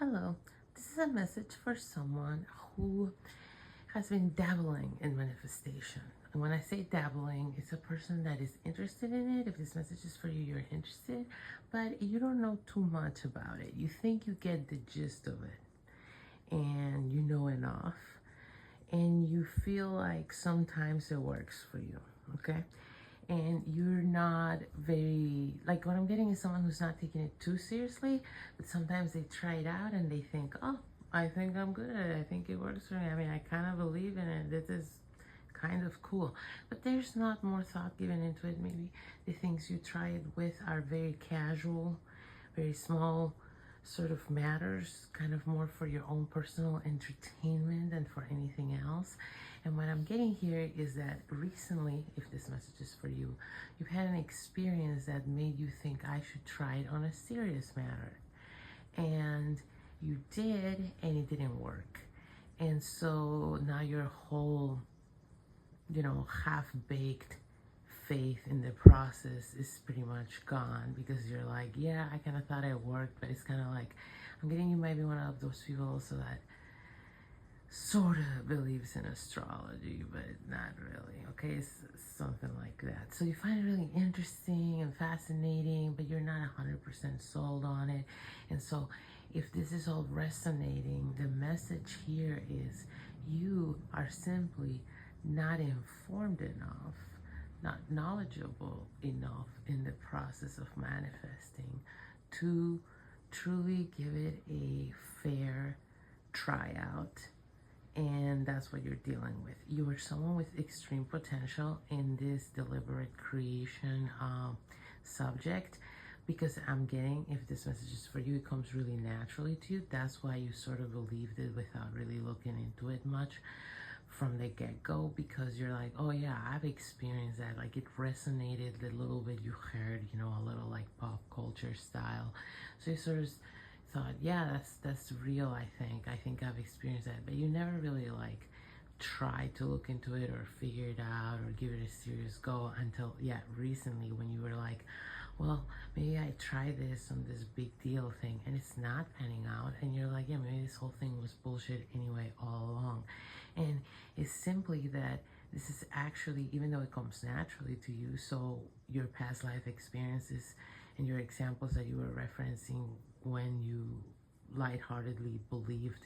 Hello, this is a message for someone who has been dabbling in manifestation. And when I say dabbling, it's a person that is interested in it. If this message is for you, you're interested, but you don't know too much about it. You think you get the gist of it and you know enough, and you feel like sometimes it works for you, okay? And you're not very, like, what I'm getting is someone who's not taking it too seriously, but sometimes they try it out and they think, oh, I think I'm good at it. I think it works for me. I mean, I kind of believe in it. This is kind of cool. But there's not more thought given into it. Maybe the things you try it with are very casual, very small sort of matters, kind of more for your own personal entertainment than for anything else. And what I'm getting here is that recently, if this message is for you, you've had an experience that made you think I should try it on a serious matter. And you did, and it didn't work. And so now your whole, half-baked faith in the process is pretty much gone, because you're like, yeah, I kind of thought it worked, but it's kind of like, I'm getting you might be one of those people also that sort of believes in astrology, but not really, okay? It's something like that. So you find it really interesting and fascinating, but you're not 100% sold on it. And so if this is all resonating, the message here is you are simply not informed enough, not knowledgeable enough in the process of manifesting to truly give it a fair tryout. And that's what you're dealing with. You are someone with extreme potential in this deliberate creation subject, because I'm getting, if this message is for you, it comes really naturally to you. That's why you sort of believed it without really looking into it much from the get-go, because you're like, oh yeah, I've experienced that. Like, it resonated the little bit you heard, a little like pop culture style. So you sort of thought, yeah, that's real. I think I've experienced that, but you never really like tried to look into it or figure it out or give it a serious go until recently, when you were like, well, maybe I try this on this big deal thing and it's not panning out, and you're like, yeah, maybe this whole thing was bullshit anyway all along. And it's simply that this is actually, even though it comes naturally to you, so your past life experiences and your examples that you were referencing when you lightheartedly believed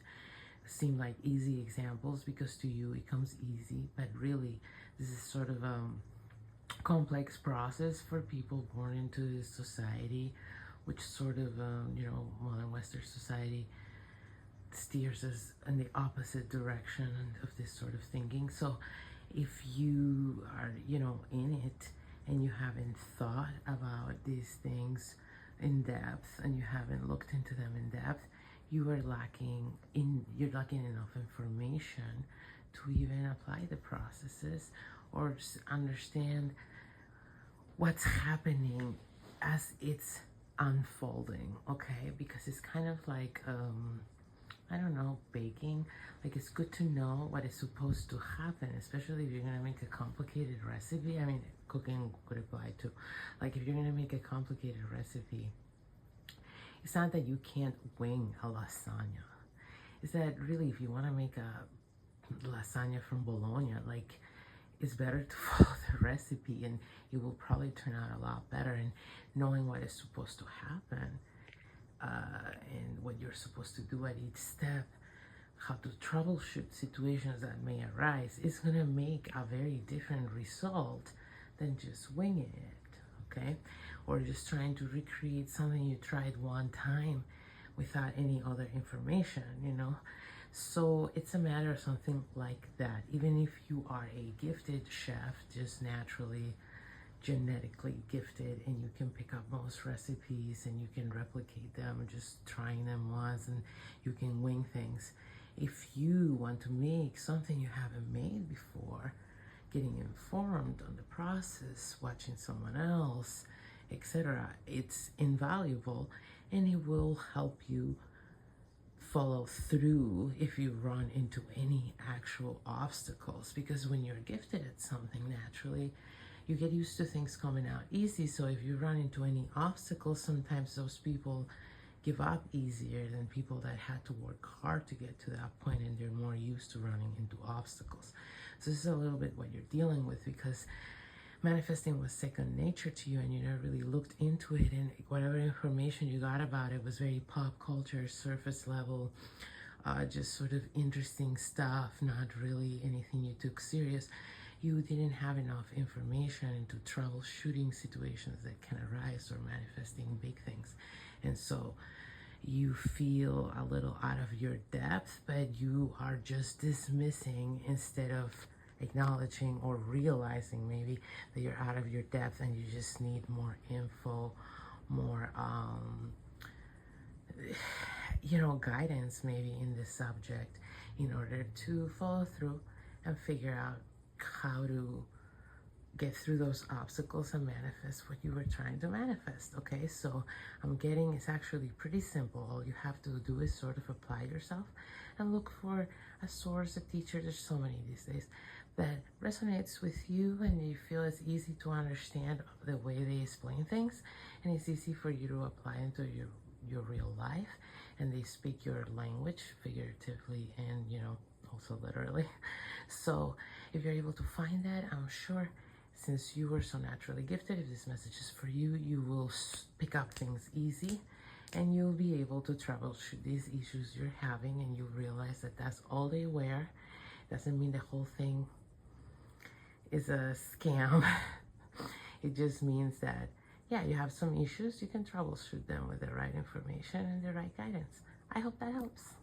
seem like easy examples, because to you it comes easy, but really this is sort of a complex process for people born into this society, which sort of modern Western society steers us in the opposite direction of this sort of thinking. So if you are in it and you haven't thought about these things in depth and you haven't looked into them in depth, you're lacking enough information to even apply the processes or understand what's happening as it's unfolding, okay? Because it's kind of like I don't know, baking. Like, it's good to know what is supposed to happen, especially if you're gonna make a complicated recipe. I mean, cooking could apply too. Like, if you're gonna make a complicated recipe, it's not that you can't wing a lasagna. It's that really, if you want to make a lasagna from Bologna, like, it's better to follow the recipe and it will probably turn out a lot better. And knowing what is supposed to happen and what you're supposed to do at each step, how to troubleshoot situations that may arise, is going to make a very different result than just winging it, okay? Or just trying to recreate something you tried one time without any other information, So it's a matter of something like that. Even if you are a gifted chef, just naturally genetically gifted, and you can pick up most recipes and you can replicate them just trying them once, and you can wing things. If you want to make something you haven't made before, getting informed on the process, watching someone else, etc., it's invaluable, and it will help you follow through if you run into any actual obstacles. Because when you're gifted at something naturally, you get used to things coming out easy. So if you run into any obstacles, sometimes those people give up easier than people that had to work hard to get to that point, and they're more used to running into obstacles. So this is a little bit what you're dealing with, because manifesting was second nature to you and you never really looked into it, and whatever information you got about it was very pop culture, surface level, just sort of interesting stuff, not really anything you took serious. You didn't have enough information into troubleshooting situations that can arise or manifesting big things. And so you feel a little out of your depth, but you are just dismissing instead of acknowledging or realizing maybe that you're out of your depth and you just need more info, more guidance maybe in this subject in order to follow through and figure out how to get through those obstacles and manifest what you were trying to manifest. Okay, so I'm getting it's actually pretty simple. All you have to do is sort of apply yourself and look for a source, a teacher. There's so many these days that resonates with you and you feel it's easy to understand the way they explain things, and it's easy for you to apply into your real life, and they speak your language figuratively and also literally. So if you're able to find that, I'm sure since you were so naturally gifted, if this message is for you, you will pick up things easy and you'll be able to troubleshoot these issues you're having, and you'll realize that that's all they were. Doesn't mean the whole thing is a scam. It just means that, yeah, you have some issues, you can troubleshoot them with the right information and the right guidance. I hope that helps.